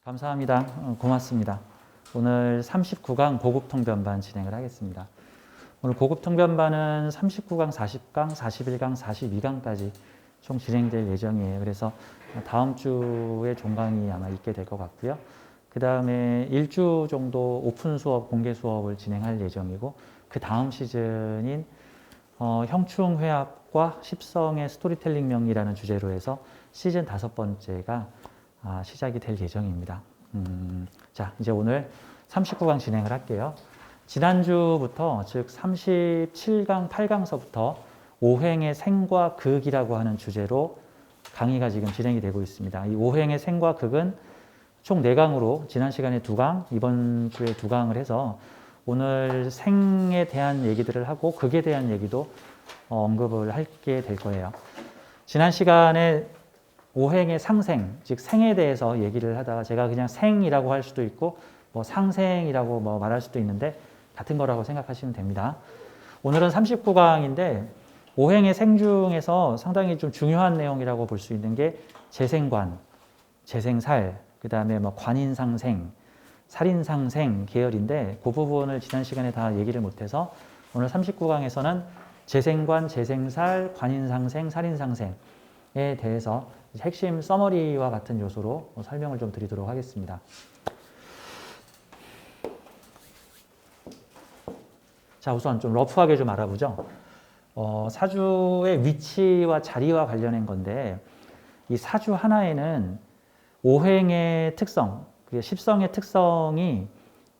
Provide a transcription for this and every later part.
감사합니다. 고맙습니다. 오늘 39강 고급통변반 진행을 하겠습니다. 오늘 고급통변반은 39강, 40강, 41강, 42강까지 총 진행될 예정이에요. 그래서 다음 주에 종강이 아마 있게 될 것 같고요. 그 다음에 일주 정도 오픈 수업, 공개 수업을 진행할 예정이고, 그 다음 시즌인 형충회합과 십성의 스토리텔링 명리라는 주제로 해서 시즌 5번째가 시작이 될 예정입니다. 자, 이제 오늘 39강 진행을 할게요. 지난주부터, 즉 37강, 8강서부터 오행의 생과 극이라고 하는 주제로 강의가 지금 진행이 되고 있습니다. 이 오행의 생과 극은 총 4강으로 지난 시간에 2강, 이번 주에 2강을 해서 오늘 생에 대한 얘기들을 하고 극에 대한 얘기도 언급을 하게 될 거예요. 지난 시간에 오행의 상생, 즉 생에 대해서 얘기를 하다가 제가 그냥 생이라고 할 수도 있고 뭐 상생이라고 뭐 말할 수도 있는데 같은 거라고 생각하시면 됩니다. 오늘은 39강인데 오행의 생 중에서 상당히 좀 중요한 내용이라고 볼 수 있는 게 재생관, 재생살, 그 다음에 뭐 관인상생, 살인상생 계열인데 그 부분을 지난 시간에 다 얘기를 못해서 오늘 39강에서는 재생관, 재생살, 관인상생, 살인상생에 대해서 핵심 서머리와 같은 요소로 설명을 좀 드리도록 하겠습니다. 자, 우선 좀 러프하게 좀 알아보죠. 사주의 위치와 자리와 관련된 건데 이 사주 하나에는 오행의 특성, 십성의 특성이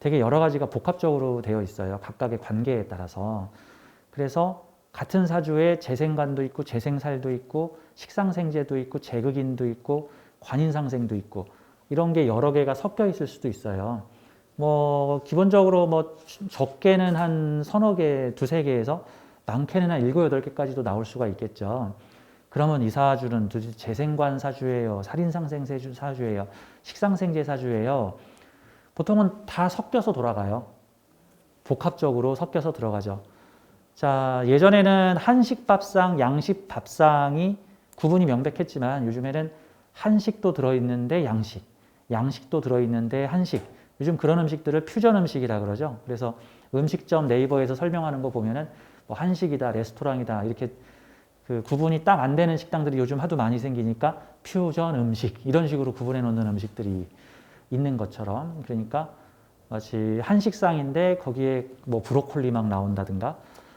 되게 여러 가지가 복합적으로 되어 있어요. 각각의 관계에 따라서. 그래서 같은 사주에 재생관도 있고 재생살도 있고 식상생재도 있고 재극인도 있고 관인상생도 있고 이런 게 여러 개가 섞여 있을 수도 있어요. 뭐 기본적으로 뭐 적게는 한 서너 개, 두세 개에서 많게는 한 7, 8개까지도 나올 수가 있겠죠. 그러면 이 사주는 도대체 재생관 사주예요? 살인상생 사주예요? 식상생재 사주예요? 보통은 다 섞여서 돌아가요. 복합적으로 섞여서 들어가죠. 자, 예전에는 한식밥상, 양식밥상이 구분이 명백했지만 요즘에는 한식도 들어있는데 양식, 양식도 들어있는데 한식. 요즘 그런 음식들을 퓨전 음식이라 그러죠. 그래서 음식점 네이버에서 설명하는 거 보면은 뭐 한식이다, 레스토랑이다 이렇게 그 구분이 딱 안 되는 식당들이 요즘 하도 많이 생기니까 퓨전 음식 이런 식으로 구분해 놓는 음식들이 있는 것처럼, 그러니까 마치 한식상인데 거기에 뭐 브로콜리 막 나온다든가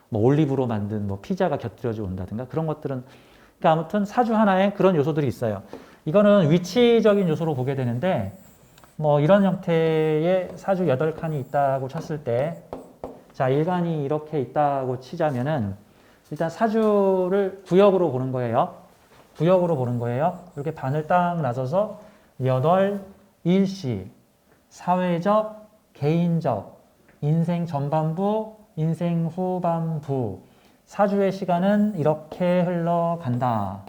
뭐 올리브로 만든 뭐 피자가 곁들여져 온다든가 그런 것들은, 그러니까 아무튼 사주 하나에 그런 요소들이 있어요. 이거는 위치적인 요소로 보게 되는데 뭐 이런 형태의 사주 8칸이 있다고 쳤을 때, 자, 일간이 이렇게 있다고 치자면은 일단 사주를 구역으로 보는 거예요. 구역으로 보는 거예요. 이렇게 반을 딱 나눠서 8, 일시, 사회적, 개인적, 인생 전반부, 인생 후반부, 사주의 시간은 이렇게 흘러간다.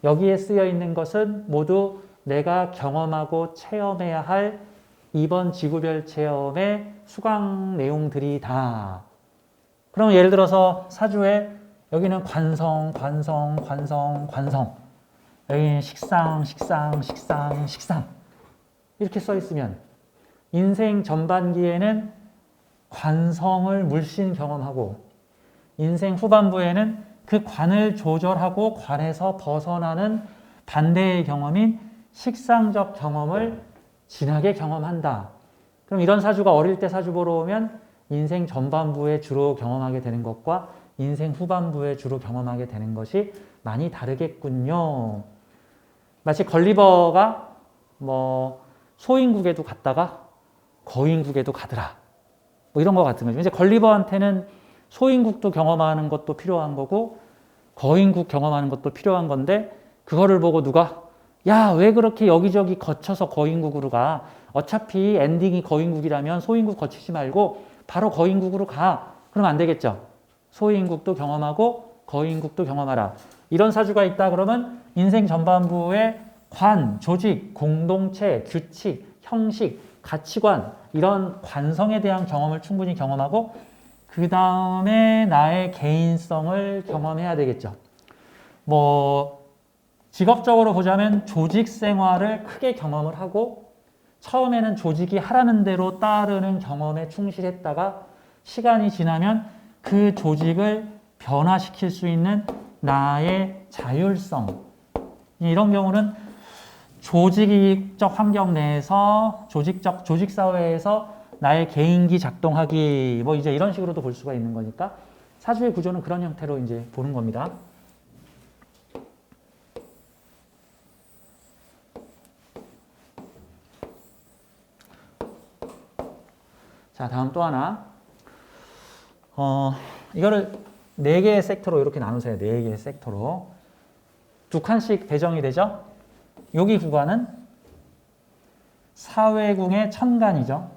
여기에 쓰여 있는 것은 모두 내가 경험하고 체험해야 할 이번 지구별 체험의 수강 내용들이다. 그럼 예를 들어서 사주에 여기는 관성, 관성, 관성, 관성, 여기는 식상, 식상, 식상, 식상 이렇게 써 있으면 인생 전반기에는 관성을 물씬 경험하고 인생 후반부에는 그 관을 조절하고 관에서 벗어나는 반대의 경험인 식상적 경험을 진하게 경험한다. 그럼 이런 사주가 어릴 때 사주 보러 오면 인생 전반부에 주로 경험하게 되는 것과 인생 후반부에 주로 경험하게 되는 것이 많이 다르겠군요. 마치 걸리버가 뭐 소인국에도 갔다가 거인국에도 가더라. 뭐 이런 것 같은 거죠. 이제 걸리버한테는 소인국도 경험하는 것도 필요한 거고 거인국 경험하는 것도 필요한 건데 그거를 보고 누가 야, 왜 그렇게 여기저기 거쳐서 거인국으로 가? 어차피 엔딩이 거인국이라면 소인국 거치지 말고 바로 거인국으로 가. 그러면 안 되겠죠. 소인국도 경험하고 거인국도 경험하라. 이런 사주가 있다 그러면 인생 전반부에 관, 조직, 공동체, 규칙, 형식, 가치관 이런 관성에 대한 경험을 충분히 경험하고 그 다음에 나의 개인성을 경험해야 되겠죠. 뭐 직업적으로 보자면 조직 생활을 크게 경험을 하고 처음에는 조직이 하라는 대로 따르는 경험에 충실했다가 시간이 지나면 그 조직을 변화시킬 수 있는 나의 자율성, 이런 경우는 조직적 환경 내에서 조직 사회에서 나의 개인기 작동하기, 뭐 이제 이런 식으로도 볼 수가 있는 거니까 사주의 구조는 그런 형태로 이제 보는 겁니다. 자, 다음 또 하나. 이거를 4개의 섹터로 이렇게 나누세요. 4개의 섹터로. 2칸씩 배정이 되죠? 여기 구간은 사회궁의 천간이죠.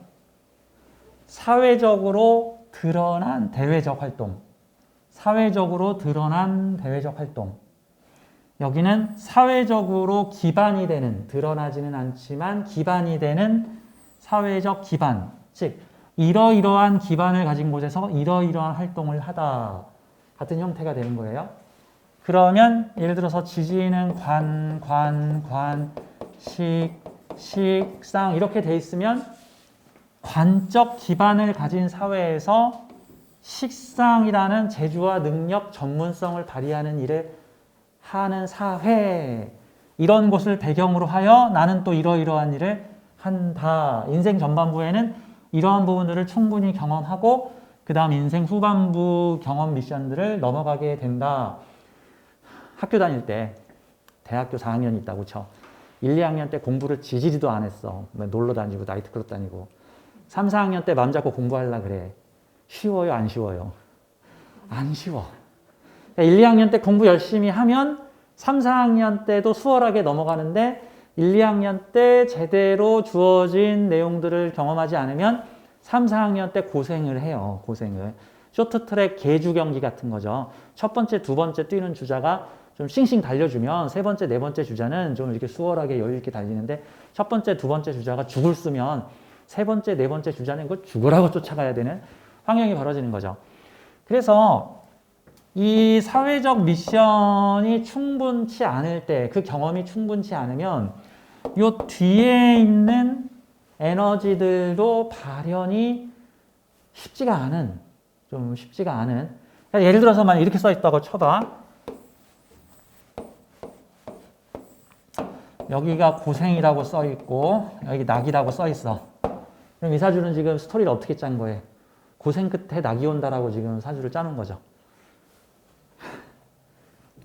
사회적으로 드러난 대외적 활동. 사회적으로 드러난 대외적 활동. 여기는 사회적으로 기반이 되는, 드러나지는 않지만 기반이 되는 사회적 기반. 즉, 이러이러한 기반을 가진 곳에서 이러이러한 활동을 하다. 같은 형태가 되는 거예요. 그러면 예를 들어서 지지는 관, 식상 이렇게 돼 있으면 관적 기반을 가진 사회에서 식상이라는 재주와 능력, 전문성을 발휘하는 일을 하는 사회, 이런 곳을 배경으로 하여 나는 또 이러이러한 일을 한다. 인생 전반부에는 이러한 부분들을 충분히 경험하고 그 다음 인생 후반부 경험 미션들을 넘어가게 된다. 학교 다닐 때 대학교 4학년이 있다고 쳐. 1, 2학년 때 공부를 지지리도 안 했어. 놀러 다니고 나이트클럽 다니고. 3, 4학년 때 마음 잡고 공부하려고 그래. 쉬워요? 안 쉬워요? 안 쉬워. 1, 2학년 때 공부 열심히 하면 3, 4학년 때도 수월하게 넘어가는데 1, 2학년 때 제대로 주어진 내용들을 경험하지 않으면 3, 4학년 때 고생을 해요. 고생을. 쇼트트랙 계주 경기 같은 거죠. 첫 번째, 두 번째 뛰는 주자가 좀 싱싱 달려주면 세 번째, 네 번째 주자는 좀 이렇게 수월하게 여유 있게 달리는데 첫 번째, 두 번째 주자가 죽을 쓰면 세 번째, 네 번째 주자는 그걸 죽으라고 쫓아가야 되는 환경이 벌어지는 거죠. 그래서 이 사회적 미션이 충분치 않을 때, 그 경험이 충분치 않으면 요 뒤에 있는 에너지들도 발현이 쉽지가 않은, 좀 쉽지가 않은. 예를 들어서만 이렇게 써 있다고 쳐봐. 여기가 고생이라고 써 있고 여기 낙이라고 써 있어. 그럼 이 사주는 지금 스토리를 어떻게 짠 거예요? 고생 끝에 낙이 온다라고 지금 사주를 짜는 거죠.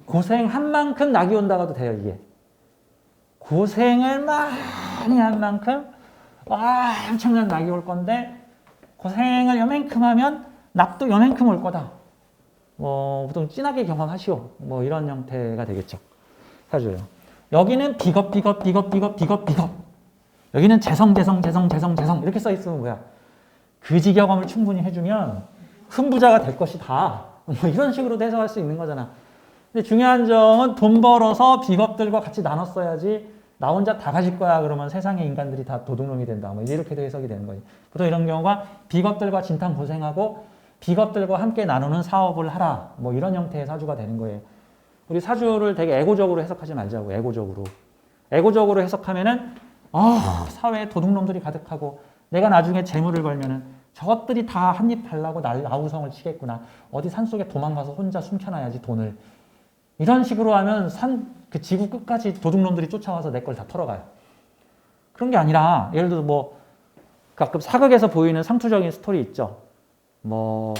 고생한 만큼 낙이 온다가도 돼요, 이게. 고생을 많이 한 만큼 엄청난 낙이 올 건데 고생을 요만큼 하면 낙도 요만큼 올 거다. 뭐 보통 진하게 경험하시오. 뭐 이런 형태가 되겠죠. 사주요. 여기는 비겁. 여기는 재성 이렇게 써 있으면 뭐야? 그 직역함을 충분히 해주면 큰 부자가 될 것이다. 뭐 이런 식으로도 해석할 수 있는 거잖아. 근데 중요한 점은 돈 벌어서 비겁들과 같이 나눴어야지 나 혼자 다 가질 거야 그러면 세상의 인간들이 다 도둑놈이 된다. 뭐 이렇게도 해석이 되는 거지. 보통 이런 경우가 비겁들과 진탕 고생하고 비겁들과 함께 나누는 사업을 하라. 뭐 이런 형태의 사주가 되는 거예요. 우리 사주를 되게 에고적으로 해석하지 말자고. 에고적으로 해석하면은 사회에 도둑놈들이 가득하고 내가 나중에 재물을 벌면은 저것들이 다 한입 달라고 날 아우성을 치겠구나. 어디 산속에 도망가서 혼자 숨겨놔야지 돈을. 이런 식으로 하면 그 지구 끝까지 도둑놈들이 쫓아와서 내 걸 다 털어가요. 그런 게 아니라 예를 들어 뭐 가끔 사극에서 보이는 상투적인 스토리 있죠. 뭐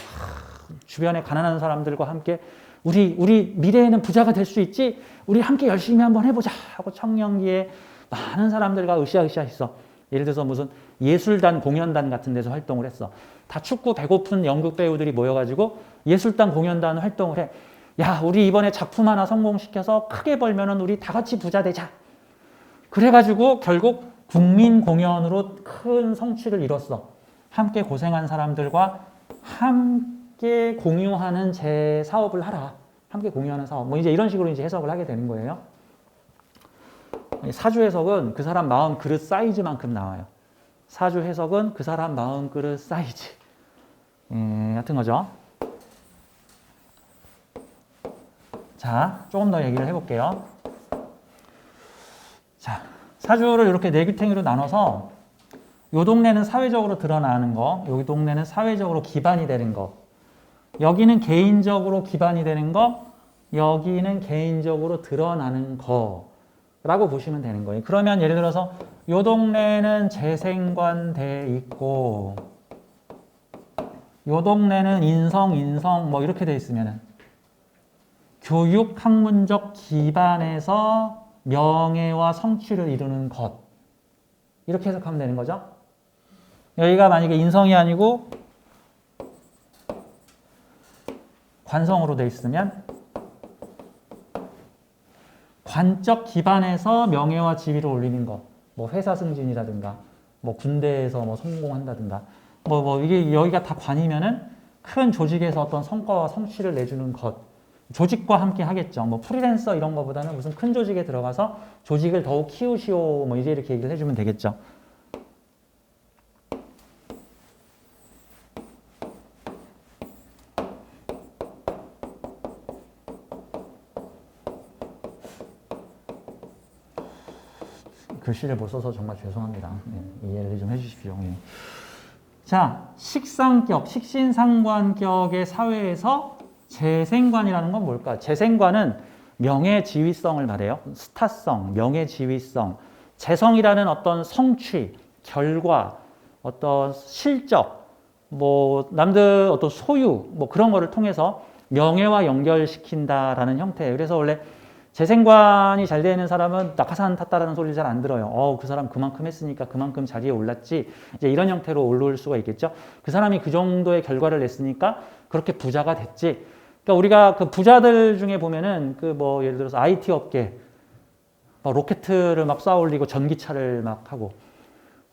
주변에 가난한 사람들과 함께 우리 미래에는 부자가 될 수 있지. 우리 함께 열심히 한번 해보자 하고 청년기에 많은 사람들과 으쌰으쌰 했어. 예를 들어서 무슨 예술단 공연단 같은 데서 활동을 했어. 다 춥고 배고픈 연극 배우들이 모여가지고 예술단 공연단 활동을 해. 야, 우리 이번에 작품 하나 성공시켜서 크게 벌면은 우리 다 같이 부자 되자. 그래가지고 결국 국민 공연으로 큰 성취를 이뤘어. 함께 고생한 사람들과 함께 공유하는 제 사업을 하라. 함께 공유하는 사업. 뭐 이제 이런 식으로 이제 해석을 하게 되는 거예요. 사주 해석은 그 사람 마음 그릇 사이즈만큼 나와요. 사주 해석은 그 사람 마음 그릇 사이즈. 같은 거죠. 자, 조금 더 얘기를 해볼게요. 자, 사주를 이렇게 네귀탱이로 나눠서 요 동네는 사회적으로 드러나는 거, 여기 동네는 사회적으로 기반이 되는 거, 여기는 개인적으로 기반이 되는 거, 여기는 개인적으로 드러나는 거라고 보시면 되는 거예요. 그러면 예를 들어서 요 동네는 재생관돼 있고 요 동네는 인성 뭐 이렇게 돼 있으면은 교육 학문적 기반에서 명예와 성취를 이루는 것 이렇게 해석하면 되는 거죠. 여기가 만약에 인성이 아니고 관성으로 돼 있으면 관적 기반에서 명예와 지위를 올리는 것, 뭐 회사 승진이라든가, 뭐 군대에서 뭐 성공한다든가, 뭐 이게 여기가 다 관이면은 큰 조직에서 어떤 성과와 성취를 내주는 것, 조직과 함께 하겠죠. 뭐 프리랜서 이런 거보다는 무슨 큰 조직에 들어가서 조직을 더욱 키우시오, 뭐 이제 이렇게 얘기를 해주면 되겠죠. 글씨를 못 써서 정말 죄송합니다. 네, 이해를 좀 해주십시오. 네. 자, 식상격, 식신상관격의 사회에서 재생관이라는 건 뭘까? 재생관은 명예지위성을 말해요. 스타성, 명예지위성, 재성이라는 어떤 성취, 결과, 어떤 실적, 뭐 남들 어떤 소유, 뭐 그런 거를 통해서 명예와 연결시킨다라는 형태예요. 그래서 원래 재생관이 잘 되는 사람은 낙하산 탔다라는 소리를 잘 안 들어요. 그 사람 그만큼 했으니까 그만큼 자리에 올랐지. 이제 이런 형태로 올라올 수가 있겠죠. 그 사람이 그 정도의 결과를 냈으니까 그렇게 부자가 됐지. 그러니까 우리가 그 부자들 중에 보면은 그 뭐 예를 들어서 IT 업계 막 로켓을 막 쌓아 올리고 전기차를 막 하고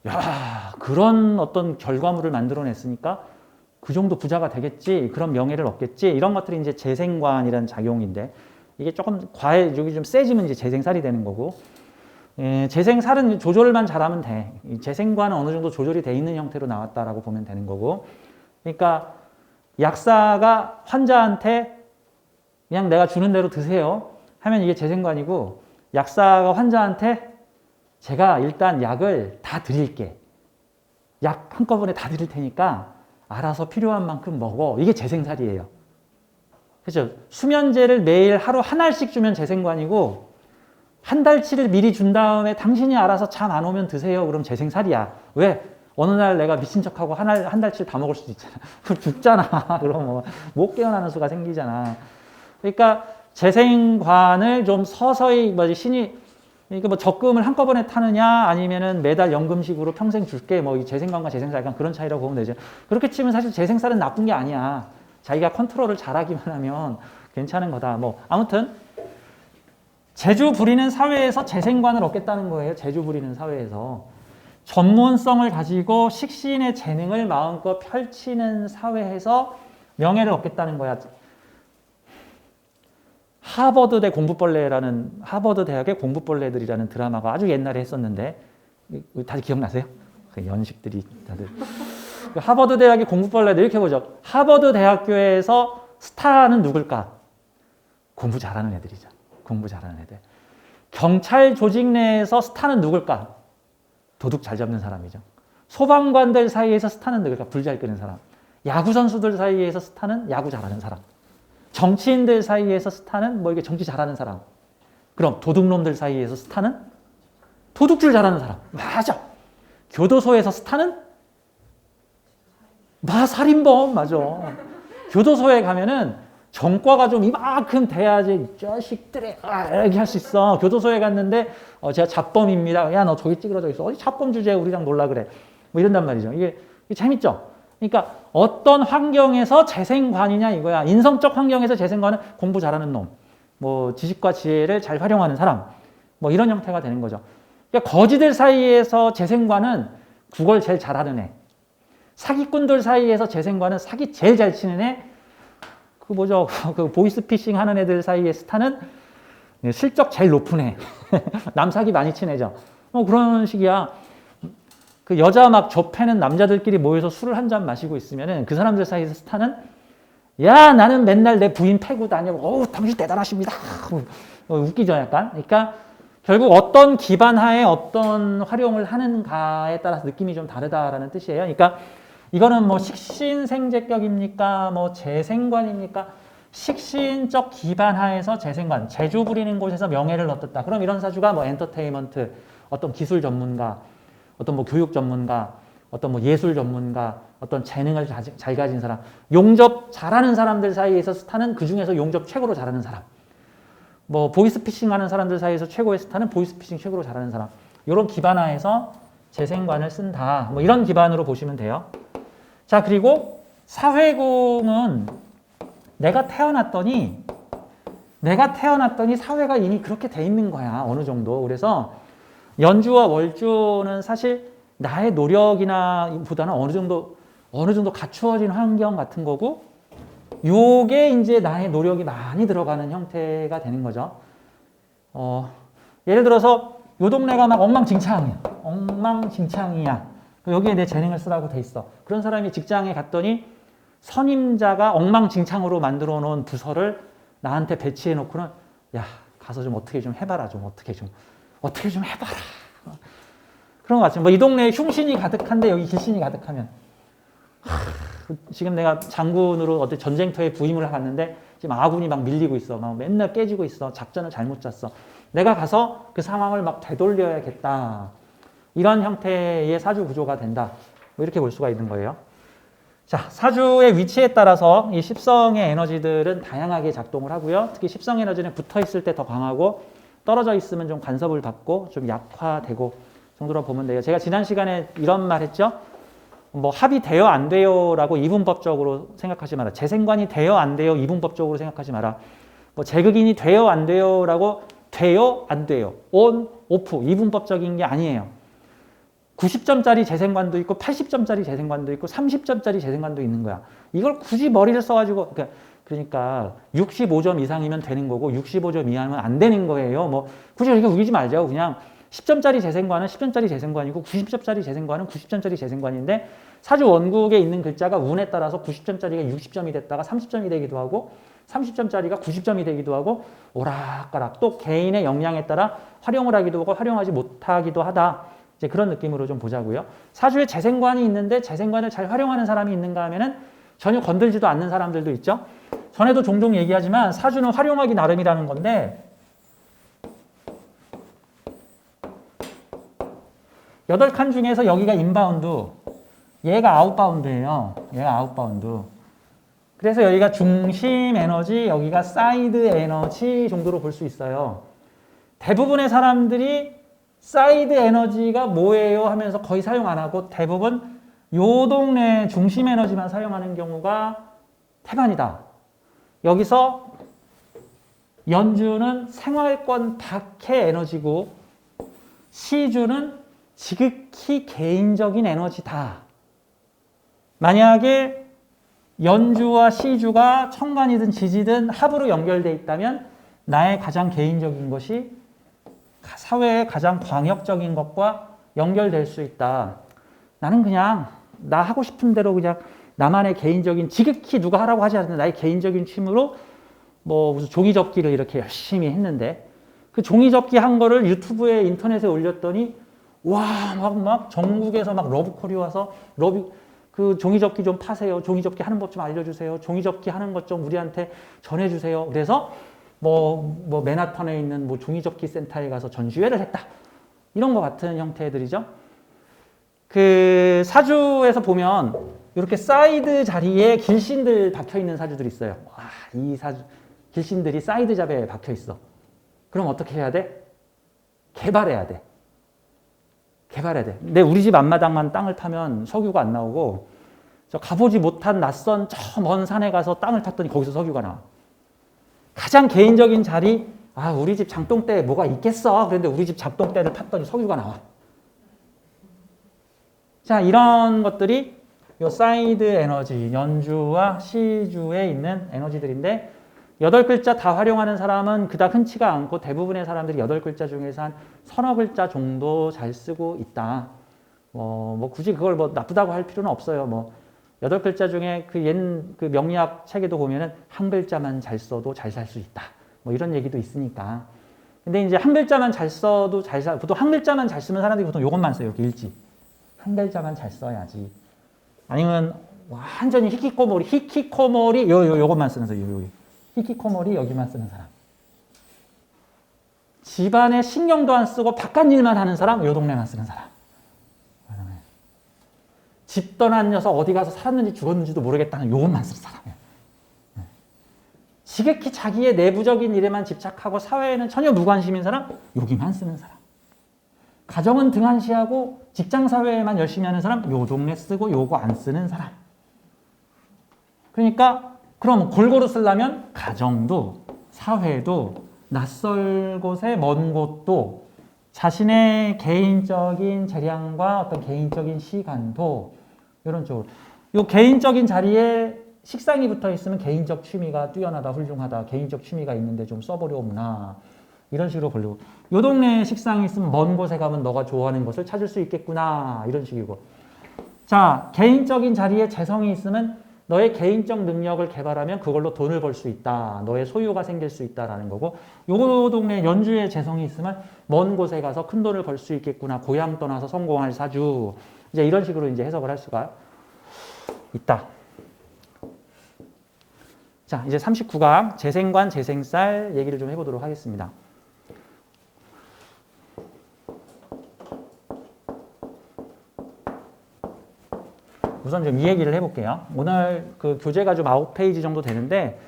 야, 그런 어떤 결과물을 만들어냈으니까 그 정도 부자가 되겠지. 그런 명예를 얻겠지. 이런 것들이 이제 재생관이라는 작용인데 이게 조금 여기 좀 세지면 이제 재생살이 되는 거고, 재생살은 조절만 잘하면 돼. 재생관은 어느 정도 조절이 돼 있는 형태로 나왔다라고 보면 되는 거고, 그러니까 약사가 환자한테 그냥 내가 주는 대로 드세요 하면 이게 재생관이고, 약사가 환자한테 제가 일단 약을 다 드릴게. 약 한꺼번에 다 드릴 테니까 알아서 필요한 만큼 먹어. 이게 재생살이에요. 그렇죠? 수면제를 매일 하루 한 알씩 주면 재생관이고 한 달치를 미리 준 다음에 당신이 알아서 잠 안 오면 드세요. 그럼 재생살이야. 왜? 어느 날 내가 미친 척하고 한 달치를 다 먹을 수도 있잖아. 그럼 죽잖아. 그럼 뭐 못 깨어나는 수가 생기잖아. 그러니까 재생관을 좀 서서히 신이 이게 뭐 적금을 한꺼번에 타느냐 아니면은 매달 연금식으로 평생 줄게 뭐 이 재생관과 재생살 약간 그런 차이라고 보면 되죠. 그렇게 치면 사실 재생살은 나쁜 게 아니야. 자기가 컨트롤을 잘하기만 하면 괜찮은 거다. 뭐 아무튼 재주 부리는 사회에서 재생관을 얻겠다는 거예요. 재주 부리는 사회에서 전문성을 가지고 식신의 재능을 마음껏 펼치는 사회에서 명예를 얻겠다는 거야. 하버드대 공부벌레라는 하버드 대학의 공부벌레들이라는 드라마가 아주 옛날에 했었는데 다들 기억나세요? 그 연식들이 다들 하버드 대학의 공부벌레들 이렇게 보죠. 하버드 대학교에서 스타는 누굴까? 공부 잘하는 애들이죠. 공부 잘하는 애들. 경찰 조직 내에서 스타는 누굴까? 도둑 잘 잡는 사람이죠. 소방관들 사이에서 스타는 누굴까? 불 잘 끄는 사람. 야구 선수들 사이에서 스타는 야구 잘하는 사람. 정치인들 사이에서 스타는 뭐 이게 정치 잘하는 사람. 그럼 도둑놈들 사이에서 스타는 도둑질 잘하는 사람. 맞아. 교도소에서 스타는 살인범. 맞아. 교도소에 가면은 전과가 좀 이만큼 돼야지 이 자식들이 이렇게 할 수 있어. 교도소에 갔는데 제가 잡범입니다. 야, 너 저기 찌그러져 있어. 어디 잡범 주제에 우리랑 놀라 그래. 뭐 이런단 말이죠. 이게 재밌죠. 그러니까 어떤 환경에서 재생관이냐 이거야. 인성적 환경에서 재생관은 공부 잘하는 놈, 뭐 지식과 지혜를 잘 활용하는 사람, 뭐 이런 형태가 되는 거죠. 그러니까 거지들 사이에서 재생관은 국어를 제일 잘하는 애, 사기꾼들 사이에서 재생관은 사기 제일 잘 치는 애, 그 보이스피싱 하는 애들 사이의 스타는 실적 제일 높은 애, 남 사기 많이 친 애죠. 그런 식이야. 그 여자 막 접해는 남자들끼리 모여서 술을 한 잔 마시고 있으면은 그 사람들 사이에서 스타는 야, 나는 맨날 내 부인 패고 다녀. 어우, 당신 대단하십니다. 웃기죠, 약간. 그러니까 결국 어떤 기반 하에 어떤 활용을 하는가에 따라서 느낌이 좀 다르다라는 뜻이에요. 그러니까 이거는 뭐 식신생제격입니까? 뭐 재생관입니까? 식신적 기반 하에서 재생관, 재주 부리는 곳에서 명예를 얻었다. 그럼 이런 사주가 뭐 엔터테인먼트, 어떤 기술 전문가, 어떤 뭐 교육 전문가, 어떤 뭐 예술 전문가, 어떤 재능을 잘 가진 사람, 용접 잘하는 사람들 사이에서 스타는 그 중에서 용접 최고로 잘하는 사람, 뭐 보이스피싱 하는 사람들 사이에서 최고의 스타는 보이스피싱 최고로 잘하는 사람, 이런 기반하에서 재생관을 쓴다. 뭐 이런 기반으로 보시면 돼요. 자, 그리고 사회공은 내가 태어났더니 사회가 이미 그렇게 돼 있는 거야. 어느 정도. 그래서 연주와 월주는 사실 나의 노력이나 보다는 어느 정도 갖추어진 환경 같은 거고, 요게 이제 나의 노력이 많이 들어가는 형태가 되는 거죠. 예를 들어서 요 동네가 막 엉망진창이야. 여기에 내 재능을 쓰라고 돼 있어. 그런 사람이 직장에 갔더니 선임자가 엉망진창으로 만들어 놓은 부서를 나한테 배치해 놓고는 야, 가서 좀 어떻게 좀 해봐라. 어떻게 좀 해봐라. 그런 것 같죠. 뭐 이 동네에 흉신이 가득한데 여기 길신이 가득하면 지금 내가 장군으로 어떤 전쟁터에 부임을 갔는데 지금 아군이 막 밀리고 있어. 막 맨날 깨지고 있어. 작전을 잘못 짰어. 내가 가서 그 상황을 막 되돌려야겠다. 이런 형태의 사주 구조가 된다. 뭐 이렇게 볼 수가 있는 거예요. 자, 사주의 위치에 따라서 이 십성의 에너지들은 다양하게 작동을 하고요. 특히 십성 에너지는 붙어 있을 때 더 강하고 떨어져 있으면 좀 간섭을 받고 좀 약화되고 정도로 보면 돼요. 제가 지난 시간에 이런 말 했죠. 뭐 합이 돼요 안 돼요라고 이분법적으로 생각하지 마라. 재생관이 돼요 안 돼요 이분법적으로 생각하지 마라. 뭐 재극인이 돼요 안 돼요라고 돼요 안 돼요 온 오프 이분법적인 게 아니에요. 90점짜리 재생관도 있고 80점짜리 재생관도 있고 30점짜리 재생관도 있는 거야. 이걸 굳이 머리를 써가지고 그러니까 65점 이상이면 되는 거고 65점 이하면 안 되는 거예요. 뭐 굳이 이렇게 우기지 말자고. 그냥 10점짜리 재생관은 10점짜리 재생관이고 90점짜리 재생관은 90점짜리 재생관인데 사주 원국에 있는 글자가 운에 따라서 90점짜리가 60점이 됐다가 30점이 되기도 하고 30점짜리가 90점이 되기도 하고 오락가락 또 개인의 역량에 따라 활용을 하기도 하고 활용하지 못하기도 하다. 이제 그런 느낌으로 좀 보자고요. 사주에 재생관이 있는데 재생관을 잘 활용하는 사람이 있는가 하면은 전혀 건들지도 않는 사람들도 있죠. 전에도 종종 얘기하지만 사주는 활용하기 나름이라는 건데 8칸 중에서 여기가 인바운드, 얘가 아웃바운드예요. 얘가 아웃바운드. 그래서 여기가 중심 에너지, 여기가 사이드 에너지 정도로 볼 수 있어요. 대부분의 사람들이 사이드 에너지가 뭐예요 하면서 거의 사용 안 하고 대부분 요 동네 중심 에너지만 사용하는 경우가 태반이다. 여기서 연주는 생활권 밖의 에너지고 시주는 지극히 개인적인 에너지다. 만약에 연주와 시주가 천간이든 지지든 합으로 연결되어 있다면 나의 가장 개인적인 것이 사회의 가장 광역적인 것과 연결될 수 있다. 나는 그냥 나 하고 싶은 대로 그냥 나만의 개인적인 지극히 누가 하라고 하지 않는데 나의 개인적인 취미로 뭐 무슨 종이접기를 이렇게 열심히 했는데 그 종이접기 한 거를 유튜브에 인터넷에 올렸더니 와 막 전국에서 막 러브콜이 와서 그 종이접기 좀 파세요. 종이접기 하는 법 좀 알려주세요. 종이접기 하는 것 좀 우리한테 전해주세요. 그래서 뭐 맨하탄에 있는 뭐 종이접기 센터에 가서 전시회를 했다. 이런 것 같은 형태들이죠. 그 사주에서 보면 이렇게 사이드 자리에 길신들 박혀 있는 사주들이 있어요. 와, 이 사주 길신들이 사이드 잡에 박혀 있어. 그럼 어떻게 해야 돼? 개발해야 돼. 근데 우리 집 앞마당만 땅을 파면 석유가 안 나오고 저 가보지 못한 낯선 저 먼 산에 가서 땅을 팠더니 거기서 석유가 나와. 가장 개인적인 자리, 우리 집 장독대에 뭐가 있겠어. 그런데 우리 집 장독대를 팠더니 석유가 나와. 자, 이런 것들이 요 사이드 에너지, 연주와 시주에 있는 에너지들인데 8글자 다 활용하는 사람은 그닥 흔치가 않고 대부분의 사람들이 8글자 중에서 한 서너 글자 정도 잘 쓰고 있다. 뭐 굳이 그걸 뭐 나쁘다고 할 필요는 없어요. 뭐 8글자 중에 그 명리학 책에도 보면은 한 글자만 잘 써도 잘 살 수 있다. 뭐 이런 얘기도 있으니까. 근데 이제 한 글자만 잘 써도 보통 한 글자만 잘 쓰면 사람들이 보통 요것만 써요. 이렇게 읽지. 한 글자만 잘 써야지. 아니면 완전히 히키코모리 요것만 쓰는 사람. 히키코모리 여기만 쓰는 사람. 집안에 신경도 안 쓰고 바깥 일만 하는 사람, 요 동네만 쓰는 사람. 집 떠난 녀석 어디 가서 살았는지 죽었는지도 모르겠다는 요것만 쓰는 사람이에요. 지극히 자기의 내부적인 일에만 집착하고 사회에는 전혀 무관심인 사람, 여기만 쓰는 사람. 가정은 등한시하고 직장사회에만 열심히 하는 사람, 요 동네 쓰고 요거 안 쓰는 사람. 그러니까 그럼 골고루 쓰려면 가정도 사회도 낯설 곳에 먼 곳도 자신의 개인적인 재량과 어떤 개인적인 시간도 이런 쪽으로. 요 개인적인 자리에 식상이 붙어 있으면 개인적 취미가 뛰어나다, 훌륭하다, 개인적 취미가 있는데 좀 써보려구나. 이런 식으로 보려고. 요 동네에 식상이 있으면 먼 곳에 가면 너가 좋아하는 것을 찾을 수 있겠구나. 이런 식이고. 자, 개인적인 자리에 재성이 있으면 너의 개인적 능력을 개발하면 그걸로 돈을 벌 수 있다. 너의 소유가 생길 수 있다라는 거고. 요 동네 연주에 재성이 있으면 먼 곳에 가서 큰 돈을 벌 수 있겠구나. 고향 떠나서 성공할 사주. 이제 이런 식으로 이제 해석을 할 수가 있다. 자, 이제 39강 재생관, 재생쌀 얘기를 좀 해보도록 하겠습니다. 우선 좀 이 얘기를 해볼게요. 오늘 그 교재가 좀 9페이지 정도 되는데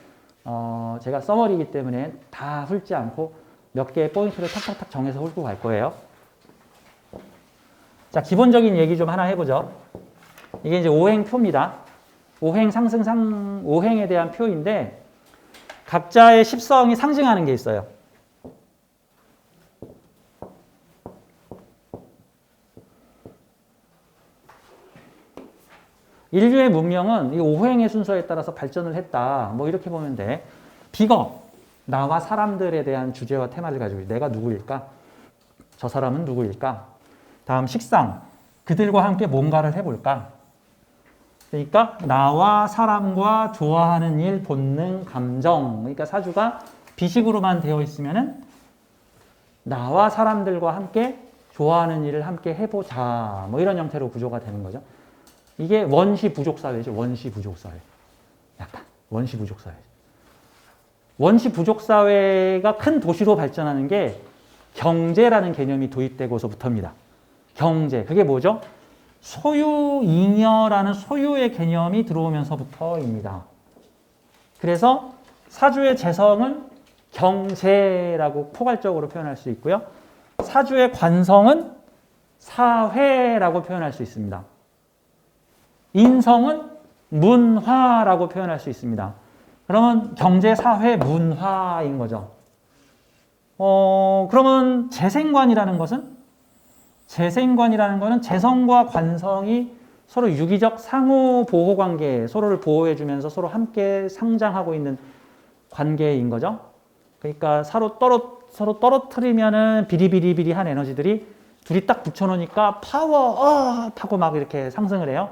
제가 서머리이기 때문에 다 훑지 않고 몇 개의 포인트를 탁탁탁 정해서 훑고 갈 거예요. 자, 기본적인 얘기 좀 하나 해보죠. 이게 이제 오행표입니다. 오행 상승, 오행에 대한 표인데 각자의 십성이 상징하는 게 있어요. 인류의 문명은 이 오행의 순서에 따라서 발전을 했다. 뭐 이렇게 보면 돼. 비거, 나와 사람들에 대한 주제와 테마를 가지고 있어요. 내가 누구일까? 저 사람은 누구일까? 다음 식상, 그들과 함께 뭔가를 해볼까? 그러니까 나와 사람과 좋아하는 일, 본능, 감정. 그러니까 사주가 비식으로만 되어 있으면은 나와 사람들과 함께 좋아하는 일을 함께 해보자. 뭐 이런 형태로 구조가 되는 거죠. 이게 원시 부족 사회죠. 원시 부족 사회. 약간 원시 부족 사회. 원시 부족 사회가 큰 도시로 발전하는 게 경제라는 개념이 도입되고서부터입니다. 경제. 그게 뭐죠? 소유 잉여라는 소유의 개념이 들어오면서부터입니다. 그래서 사주의 재성은 경제라고 포괄적으로 표현할 수 있고요. 사주의 관성은 사회라고 표현할 수 있습니다. 인성은 문화라고 표현할 수 있습니다. 그러면 경제, 사회, 문화인 거죠. 그러면 재생관이라는 것은? 재생관이라는 것은 재성과 관성이 서로 유기적 상호 보호 관계, 서로를 보호해주면서 서로 함께 상장하고 있는 관계인 거죠. 그러니까 서로 떨어뜨리면은 비리비리비리한 에너지들이 둘이 딱 붙여놓으니까 파워업 하고 막 이렇게 상승을 해요.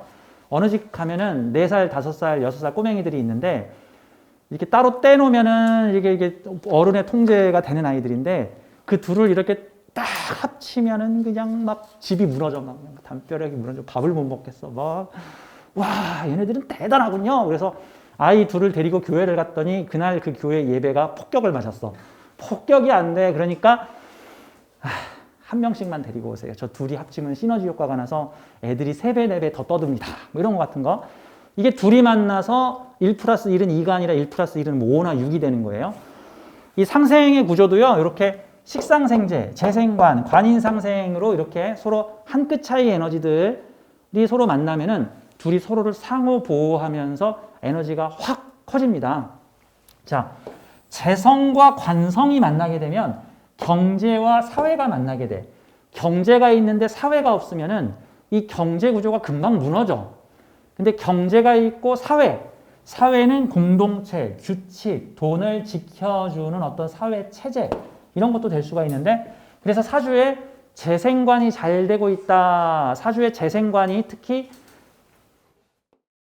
어느 집 가면은 4살, 5살, 6살 꼬맹이들이 있는데 이렇게 따로 떼놓으면은 이게 어른의 통제가 되는 아이들인데 그 둘을 이렇게 딱 합치면은 그냥 막 집이 무너져, 막 담벼락이 무너져, 밥을 못 먹겠어. 막, 와, 얘네들은 대단하군요. 그래서 아이 둘을 데리고 교회를 갔더니 그날 그 교회 예배가 폭격을 맞았어. 폭격이 안 돼. 그러니까 한 명씩만 데리고 오세요. 저 둘이 합치면 시너지 효과가 나서 애들이 3배, 4배 더 떠듭니다. 뭐 이런 거 같은 거. 이게 둘이 만나서 1 플러스 1은 2가 아니라 1 플러스 1은 5나 6이 되는 거예요. 이 상생의 구조도요, 이렇게 식상생재, 재생관, 관인상생으로 이렇게 서로 한 끗 차이 에너지들이 서로 만나면은 둘이 서로를 상호 보호하면서 에너지가 확 커집니다. 자, 재성과 관성이 만나게 되면 경제와 사회가 만나게 돼. 경제가 있는데 사회가 없으면은 이 경제 구조가 금방 무너져. 근데 경제가 있고 사회는 공동체, 규칙, 돈을 지켜주는 어떤 사회 체제 이런 것도 될 수가 있는데 그래서 사주에 재생관이 잘 되고 있다. 사주의 재생관이 특히